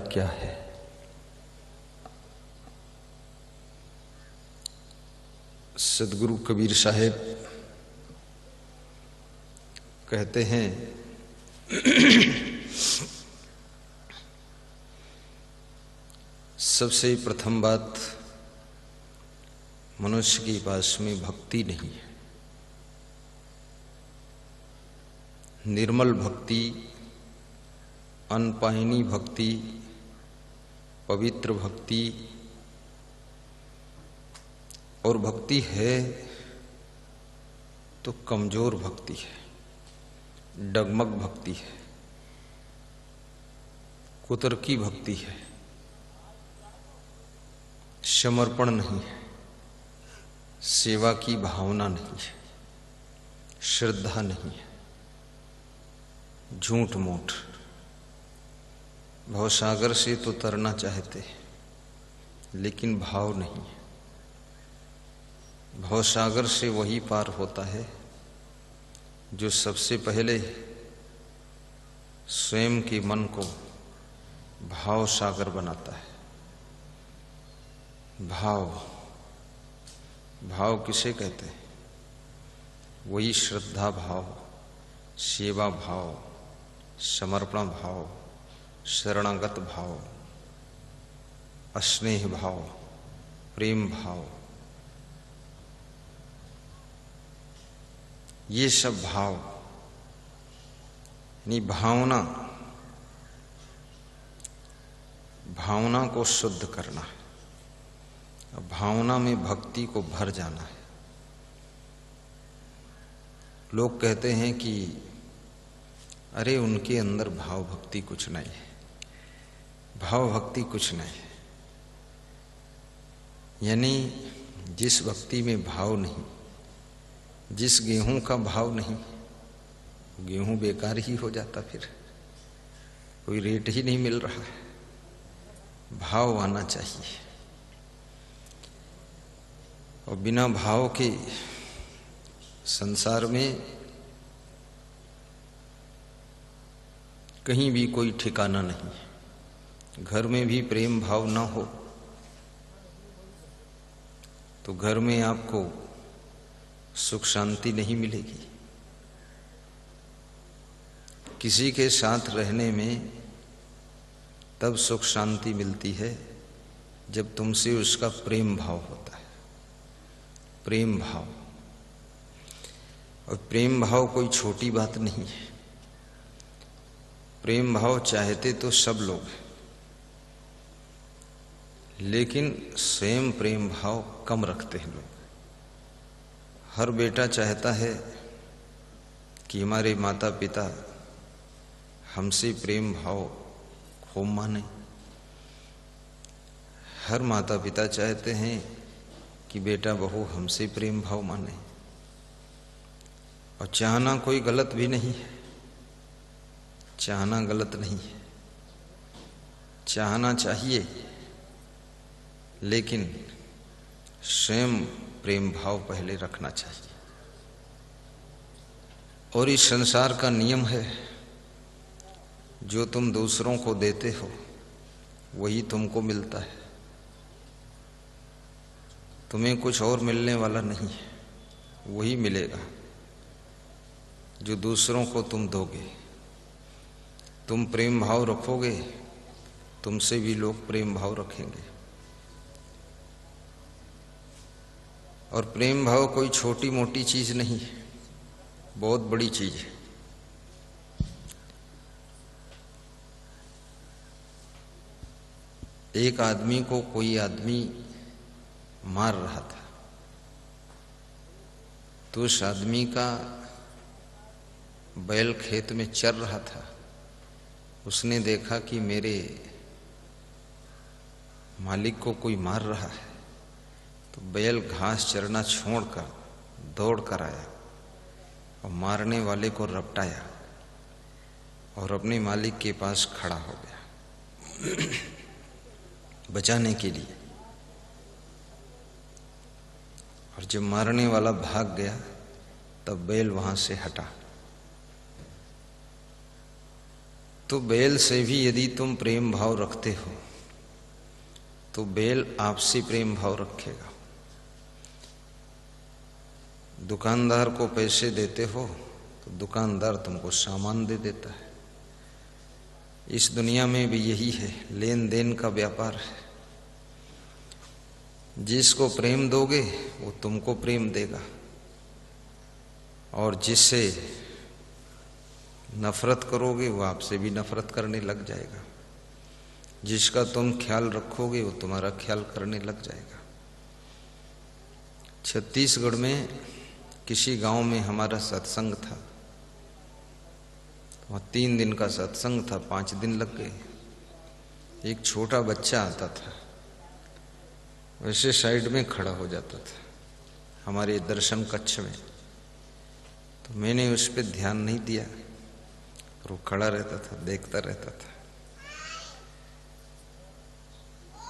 क्या है? सदगुरु कबीर साहेब कहते हैं सबसे प्रथम बात, मनुष्य के पास में भक्ति नहीं है। निर्मल भक्ति, अनपायनी भक्ति, पवित्र भक्ति और भक्ति है तो कमजोर भक्ति है, डगमग भक्ति है, कुतर्की भक्ति है, समर्पण नहीं है, सेवा की भावना नहीं है, श्रद्धा नहीं है, झूठ मूठ। भवसागर से तो तरना चाहते हैं लेकिन भाव नहीं है। भवसागर से वही पार होता है जो सबसे पहले स्वयं के मन को भाव सागर बनाता है। भाव किसे कहते हैं? वही श्रद्धा भाव, सेवा भाव, समर्पण भाव, शरणागत भाव, स्नेह भाव, प्रेम भाव, ये सब भाव यानी भावना को शुद्ध करना है। भावना में भक्ति को भर जाना है। लोग कहते हैं कि अरे उनके अंदर भाव भक्ति कुछ नहीं है, भाव भक्ति कुछ नहीं है। यानी जिस भक्ति में भाव नहीं, जिस गेहूं का भाव नहीं, गेहूं बेकार ही हो जाता, फिर कोई रेट ही नहीं मिल रहा है। भाव आना चाहिए और बिना भाव के संसार में कहीं भी कोई ठिकाना नहीं। घर में भी प्रेम भाव ना हो तो घर में आपको सुख शांति नहीं मिलेगी। किसी के साथ रहने में तब सुख शांति मिलती है जब तुमसे उसका प्रेम भाव होता है। प्रेम भाव, और प्रेम भाव कोई छोटी बात नहीं है। प्रेम भाव चाहते तो सब लोग हैं, लेकिन स्वयं प्रेम भाव कम रखते हैं लोग। हर बेटा चाहता है कि हमारे माता पिता हमसे प्रेम भाव खूब माने। हर माता पिता चाहते हैं कि बेटा बहू हमसे प्रेम भाव माने। और चाहना कोई गलत भी नहीं है, चाहना गलत नहीं है, चाहना चाहिए, लेकिन स्वयं प्रेम भाव पहले रखना चाहिए। और इस संसार का नियम है, जो तुम दूसरों को देते हो वही तुमको मिलता है। तुम्हें कुछ और मिलने वाला नहीं है, वही मिलेगा जो दूसरों को तुम दोगे। तुम प्रेम भाव रखोगे, तुमसे भी लोग प्रेम भाव रखेंगे। और प्रेम भाव कोई छोटी मोटी चीज नहीं है, बहुत बड़ी चीज है। एक आदमी को कोई आदमी मार रहा था, तो उस आदमी का बैल खेत में चर रहा था। उसने देखा कि मेरे मालिक को कोई मार रहा है, तो बैल घास चरना छोड़कर दौड़ कर आया और मारने वाले को रपटाया और अपने मालिक के पास खड़ा हो गया बचाने के लिए। और जब मारने वाला भाग गया तब बैल वहां से हटा। तो बेल से भी यदि तुम प्रेम भाव रखते हो तो बेल आपसे प्रेम भाव रखेगा। दुकानदार को पैसे देते हो तो दुकानदार तुमको सामान दे देता है। इस दुनिया में भी यही है, लेन देन का व्यापार है। जिसको प्रेम दोगे वो तुमको प्रेम देगा, और जिससे नफरत करोगे वो आपसे भी नफरत करने लग जाएगा। जिसका तुम ख्याल रखोगे वो तुम्हारा ख्याल करने लग जाएगा। छत्तीसगढ़ में किसी गांव में हमारा सत्संग था। वहाँ 3 दिन का सत्संग था, 5 दिन लग गए। एक छोटा बच्चा आता था, वैसे साइड में खड़ा हो जाता था हमारे दर्शन कक्ष में। तो मैंने उस पर ध्यान नहीं दिया, और वो खड़ा रहता था, देखता रहता था।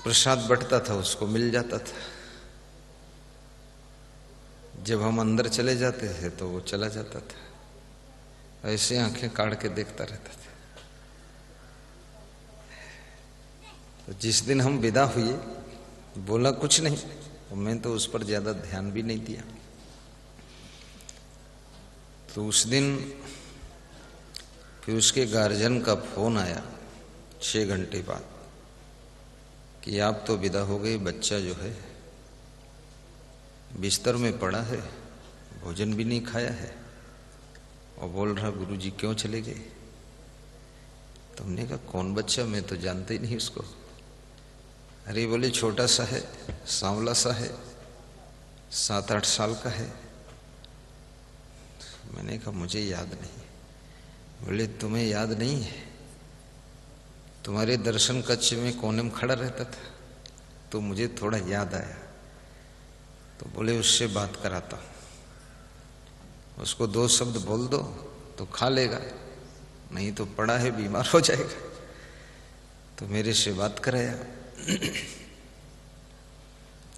प्रसाद बंटता था, उसको मिल जाता था। जब हम अंदर चले जाते थे तो वो चला जाता था, ऐसे आंखें काढ़ के देखता रहता था। तो जिस दिन हम विदा हुए, बोला कुछ नहीं, और मैं तो उस पर ज्यादा ध्यान भी नहीं दिया। तो उस दिन फिर उसके गार्जियन का फोन आया 6 घंटे बाद कि आप तो विदा हो गए, बच्चा जो है बिस्तर में पड़ा है, भोजन भी नहीं खाया है, और बोल रहा गुरुजी क्यों चले गए। तुमने कहा कौन बच्चा, मैं तो जानते ही नहीं उसको। अरे बोले छोटा सा है, सांवला सा है, 7-8 साल का है। मैंने कहा मुझे याद नहीं। बोले तुम्हें याद नहीं है, तुम्हारे दर्शन कक्ष में कोने में खड़ा रहता था, तो मुझे थोड़ा याद आया। तो बोले उससे बात कराता हूं, उसको 2 शब्द बोल दो तो खा लेगा, नहीं तो पड़ा है बीमार हो जाएगा। तो मेरे से बात कराया।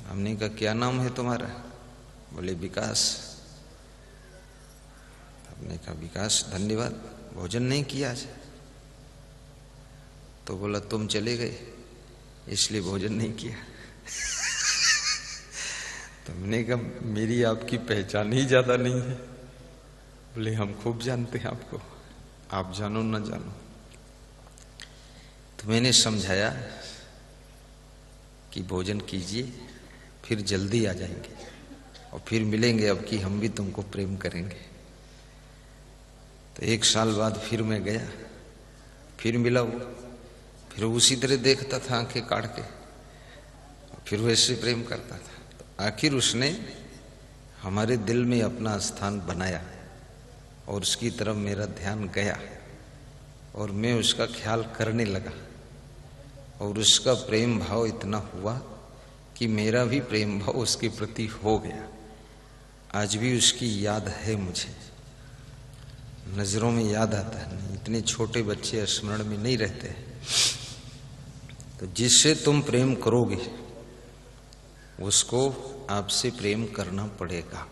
हमने कहा क्या नाम है तुम्हारा। बोले विकास। हमने कहा विकास धन्यवाद, भोजन नहीं किया आज। तो बोला तुम चले गए इसलिए भोजन नहीं किया। तो हमने कहा मेरी आपकी पहचान ही ज्यादा नहीं है। बोले हम खूब जानते हैं आपको, आप जानो ना जानो। तो मैंने समझाया कि भोजन कीजिए, फिर जल्दी आ जाएंगे और फिर मिलेंगे, अब कि हम भी तुमको प्रेम करेंगे। तो 1 साल बाद फिर मैं गया, फिर मिला वो, फिर उसी तरह देखता था आंखें काढ़ के, फिर वैसे प्रेम करता था। तो आखिर उसने हमारे दिल में अपना स्थान बनाया और उसकी तरफ मेरा ध्यान गया और मैं उसका ख्याल करने लगा, और उसका प्रेम भाव इतना हुआ कि मेरा भी प्रेम भाव उसके प्रति हो गया। आज भी उसकी याद है, मुझे नजरों में याद आता है। नहीं, इतने छोटे बच्चे स्मरण में नहीं रहते। तो जिससे तुम प्रेम करोगे उसको आपसे प्रेम करना पड़ेगा।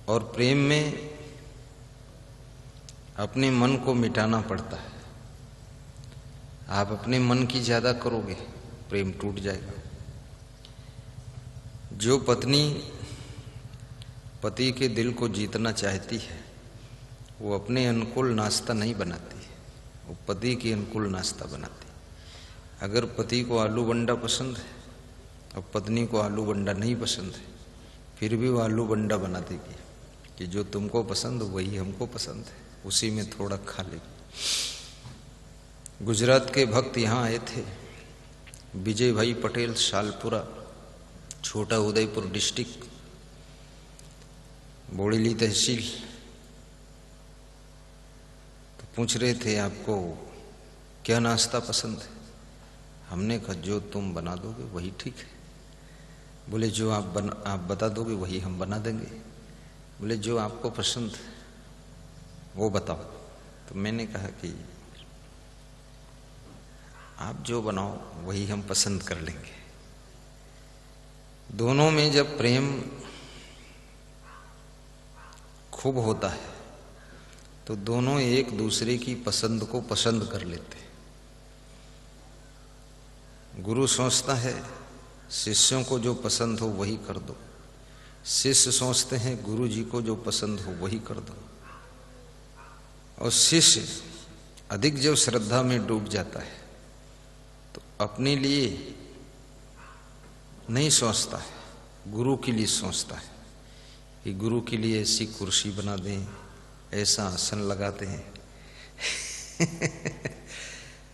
और प्रेम में अपने मन को मिटाना पड़ता है। आप अपने मन की ज्यादा करोगे, प्रेम टूट जाएगा। जो पत्नी पति के दिल को जीतना चाहती है वो अपने अनुकूल नाश्ता नहीं बनाती, वो पति के अनुकूल नाश्ता बनाती। अगर पति को आलू बंडा पसंद है और पत्नी को आलू बंडा नहीं पसंद है, फिर भी वो आलू बंडा बना देगी कि जो तुमको पसंद वही हमको पसंद है, उसी में थोड़ा खा लेगी। गुजरात के भक्त यहाँ आए थे, विजय भाई पटेल, सालपुरा, छोटा उदयपुर डिस्ट्रिक्ट, बोड़ेली तहसील। तो पूछ रहे थे आपको क्या नाश्ता पसंद है। हमने कहा जो तुम बना दोगे वही ठीक है। बोले जो आप बता दोगे वही हम बना देंगे। बोले जो आपको पसंद है वो बताओ। तो मैंने कहा कि आप जो बनाओ वही हम पसंद कर लेंगे। दोनों में जब प्रेम खूब होता है तो दोनों एक दूसरे की पसंद को पसंद कर लेते। गुरु सोचता है शिष्यों को जो पसंद हो वही कर दो, शिष्य सोचते हैं गुरु जी को जो पसंद हो वही कर दो। और शिष्य अधिक जब श्रद्धा में डूब जाता है तो अपने लिए नहीं सोचता है, गुरु के लिए सोचता है कि गुरु के लिए ऐसी कुर्सी बना दें, ऐसा आसन लगा दें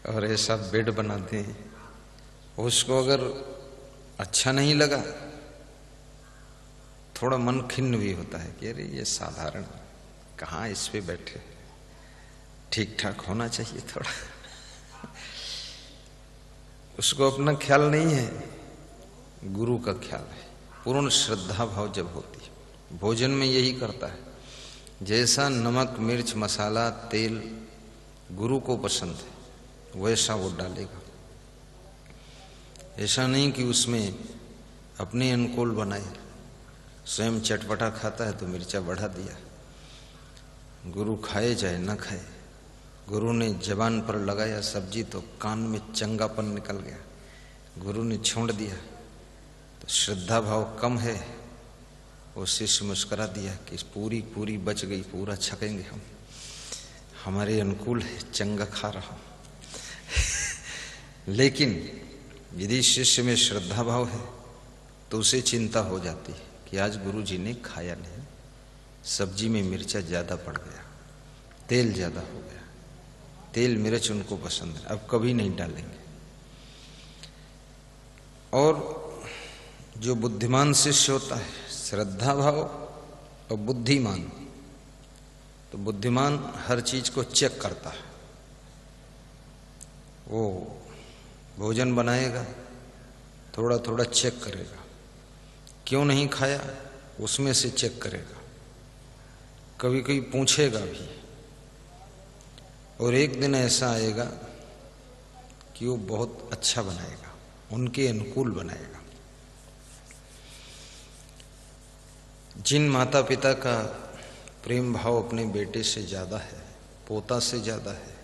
और ऐसा बेड बना दें। उसको अगर अच्छा नहीं लगा, थोड़ा मन खिन्न भी होता है कि अरे ये साधारण, कहाँ इस पे बैठे, ठीक ठाक होना चाहिए थोड़ा। उसको अपना ख्याल नहीं है, गुरु का ख्याल है। पूर्ण श्रद्धा भाव जब होती है, भोजन में यही करता है। जैसा नमक मिर्च मसाला तेल गुरु को पसंद है वैसा वो डालेगा। ऐसा नहीं कि उसमें अपने अनुकूल बनाए, स्वयं चटपटा खाता है तो मिर्चा बढ़ा दिया। गुरु खाए चाहे न खाए, गुरु ने जबान पर लगाया सब्जी तो कान में चंगापन निकल गया, गुरु ने छोड़ दिया तो श्रद्धा भाव कम है। वो शिष्य मुस्करा दिया कि पूरी पूरी बच गई, पूरा छकेंगे हम, हमारे अनुकूल है, चंगा खा रहा हूं। लेकिन यदि शिष्य में श्रद्धा भाव है तो उसे चिंता हो जाती है कि आज गुरु जी ने खाया नहीं, सब्जी में मिर्चा ज्यादा पड़ गया, तेल ज्यादा हो गया, तेल मिर्च उनको पसंद है, अब कभी नहीं डालेंगे। और जो बुद्धिमान शिष्य होता है, श्रद्धा भाव और बुद्धिमान, तो बुद्धिमान हर चीज को चेक करता है। वो भोजन बनाएगा, थोड़ा थोड़ा चेक करेगा, क्यों नहीं खाया उसमें से चेक करेगा, कभी कभी पूछेगा भी। और एक दिन ऐसा आएगा कि वो बहुत अच्छा बनाएगा, उनके अनुकूल बनाएगा। जिन माता पिता का प्रेम भाव अपने बेटे से ज्यादा है, पोता से ज्यादा है,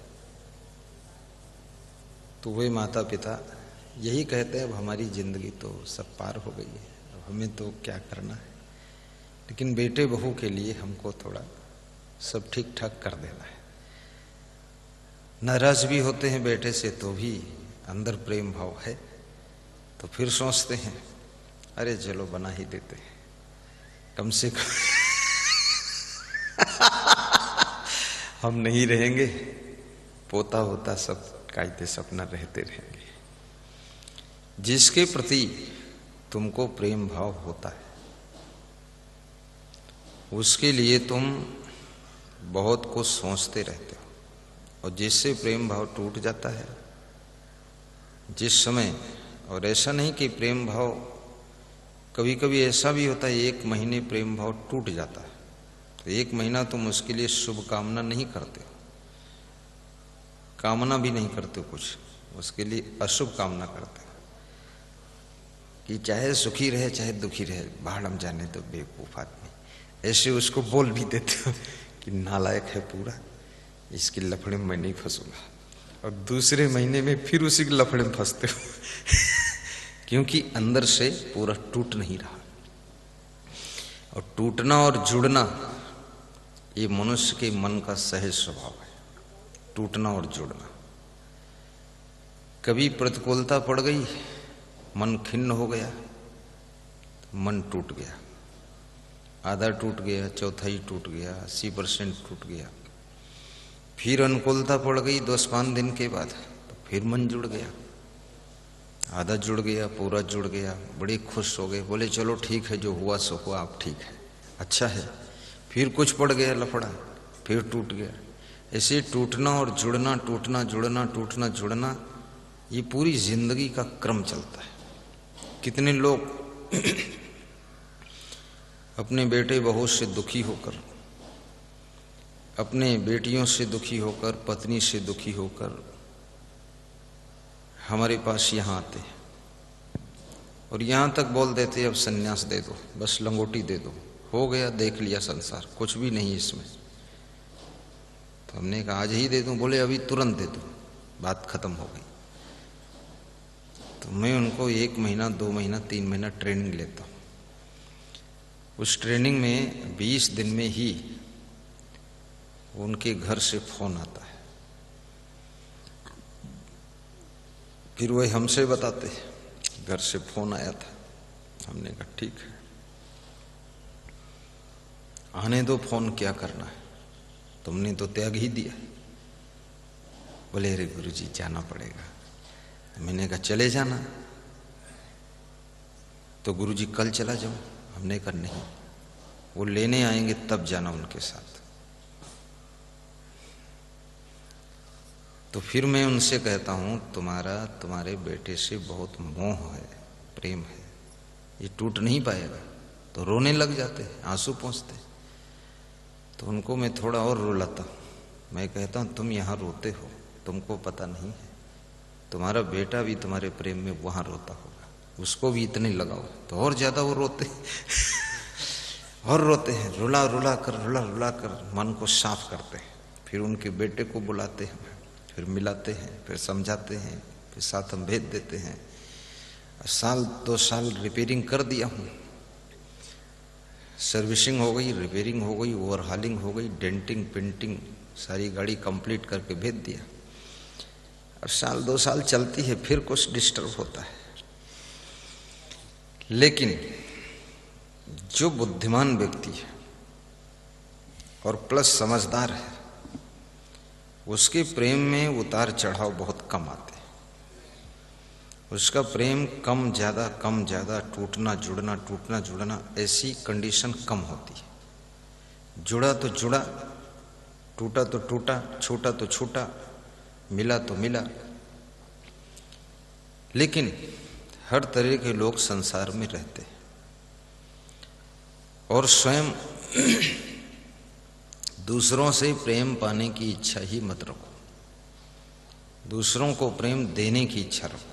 तो वे माता पिता यही कहते हैं अब हमारी जिंदगी तो सब पार हो गई है, अब हमें तो क्या करना है, लेकिन बेटे बहू के लिए हमको थोड़ा सब ठीक ठाक कर देना है। नाराज भी होते हैं बेटे से तो भी अंदर प्रेम भाव है, तो फिर सोचते हैं अरे चलो बना ही देते हैं, कम से कम हम नहीं रहेंगे, पोता होता सब कायदे सपना रहते रहेंगे। जिसके प्रति तुमको प्रेम भाव होता है उसके लिए तुम बहुत कुछ सोचते रहते हो, और जिससे प्रेम भाव टूट जाता है जिस समय, और ऐसा नहीं कि प्रेम भाव, कभी कभी ऐसा भी होता है 1 महीने प्रेम भाव टूट जाता है, तो 1 महीना तुम उसके लिए शुभ कामना नहीं करते हो, कामना भी नहीं करते हो कुछ, उसके लिए अशुभ कामना करते हो कि चाहे सुखी रहे चाहे दुखी रहे, भाड़म जाने तो बेवकूफ आदमी, ऐसे उसको बोल भी देते हो कि नालायक है पूरा, इसके लफड़े में मैं नहीं फंसूंगा, और दूसरे महीने में फिर उसी के लफड़े में फंसते हो क्योंकि अंदर से पूरा टूट नहीं रहा। और टूटना और जुड़ना ये मनुष्य के मन का सहज स्वभाव है, टूटना और जुड़ना। कभी प्रतिकूलता पड़ गई, मन खिन्न हो गया, मन टूट गया, आधा टूट गया, चौथाई टूट गया, 80% टूट गया। फिर अनुकूलता पड़ गई 10-5 दिन के बाद, तो फिर मन जुड़ गया, आधा जुड़ गया, पूरा जुड़ गया, बड़े खुश हो गए, बोले चलो ठीक है, जो हुआ सो हुआ, अब ठीक है, अच्छा है। फिर कुछ पड़ गया लफड़ा, फिर टूट गया। ऐसे टूटना और जुड़ना, टूटना जुड़ना, टूटना जुड़ना, ये पूरी जिंदगी का क्रम चलता है। कितने लोग अपने बेटे बहू से दुखी होकर, अपने बेटियों से दुखी होकर, पत्नी से दुखी होकर हमारे पास यहाँ आते हैं और यहाँ तक बोल देते अब सन्यास दे दो, बस लंगोटी दे दो, हो गया, देख लिया संसार, कुछ भी नहीं इसमें। तो हमने कहा आज ही दे दूं? बोले अभी तुरंत दे दो, बात खत्म हो गई। तो मैं उनको 1 महीना 2 महीना 3 महीना ट्रेनिंग लेता हूँ। उस ट्रेनिंग में 20 दिन में ही उनके घर से फोन आता है, फिर वही हमसे बताते घर से फोन आया था। हमने कहा ठीक है, आने दो फोन, क्या करना है, तुमने तो त्याग ही दिया। बोले अरे गुरुजी जाना पड़ेगा। मैंने कहा चले जाना। तो गुरुजी कल चला जाऊं? हमने कहा नहीं, वो लेने आएंगे तब जाना उनके साथ। तो फिर मैं उनसे कहता हूं तुम्हारे बेटे से बहुत मोह है, प्रेम है, ये टूट नहीं पाएगा। तो रोने लग जाते, आंसू पहुंचते। तो उनको मैं थोड़ा और रुलाता हूं। मैं कहता हूं तुम यहां रोते हो, तुमको पता नहीं है, तुम्हारा बेटा भी तुम्हारे प्रेम में वहां रोता होगा, उसको भी इतने लगाओ। तो और ज्यादा वो रोते और रोते हैं, रुला रुला कर मन को साफ करते हैं। फिर उनके बेटे को बुलाते हैं, फिर मिलाते हैं, फिर समझाते हैं, फिर साथ हम भेज देते हैं। 1-2 साल रिपेयरिंग कर दिया हूँ, सर्विसिंग हो गई, रिपेयरिंग हो गई, ओवरहालिंग हो गई, डेंटिंग पेंटिंग सारी गाड़ी कंप्लीट करके भेज दिया। और 1-2 साल चलती है, फिर कुछ डिस्टर्ब होता है। लेकिन जो बुद्धिमान व्यक्ति है और प्लस समझदार है, उसके प्रेम में उतार चढ़ाव बहुत कम आते हैं। उसका प्रेम कम ज्यादा टूटना जुड़ना ऐसी कंडीशन कम होती है। जुड़ा तो जुड़ा, टूटा तो टूटा, छूटा तो छूटा, मिला तो मिला। लेकिन हर तरह के लोग संसार में रहते हैं और स्वयं दूसरों से प्रेम पाने की इच्छा ही मत रखो, दूसरों को प्रेम देने की इच्छा रखो।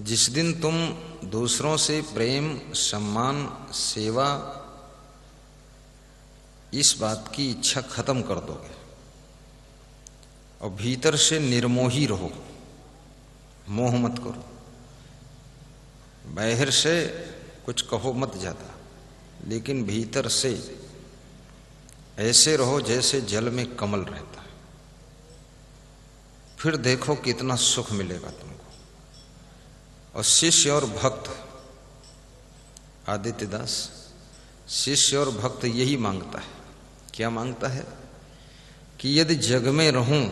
जिस दिन तुम दूसरों से प्रेम, सम्मान, सेवा, इस बात की इच्छा खत्म कर दोगे और भीतर से निर्मोही रहो, मोह मत करो, बाहर से कुछ कहो मत ज्यादा, लेकिन भीतर से ऐसे रहो जैसे जल में कमल रहता है। फिर देखो कितना सुख मिलेगा तुमको। और शिष्य और भक्त, आदित्य दास, शिष्य और भक्त यही मांगता है। क्या मांगता है? कि यदि जग में रहूं,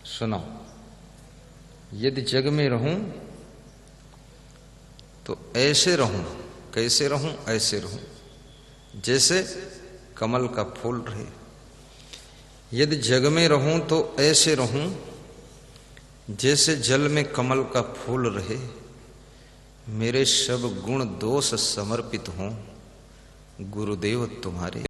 सुनो, यदि जग में रहूं तो ऐसे रहूं। कैसे रहूं? ऐसे रहूं जैसे कमल का फूल रहे। यदि जग में रहूं तो ऐसे रहूं जैसे जल में कमल का फूल रहे। मेरे सब गुण दोष समर्पित हों गुरुदेव तुम्हारे।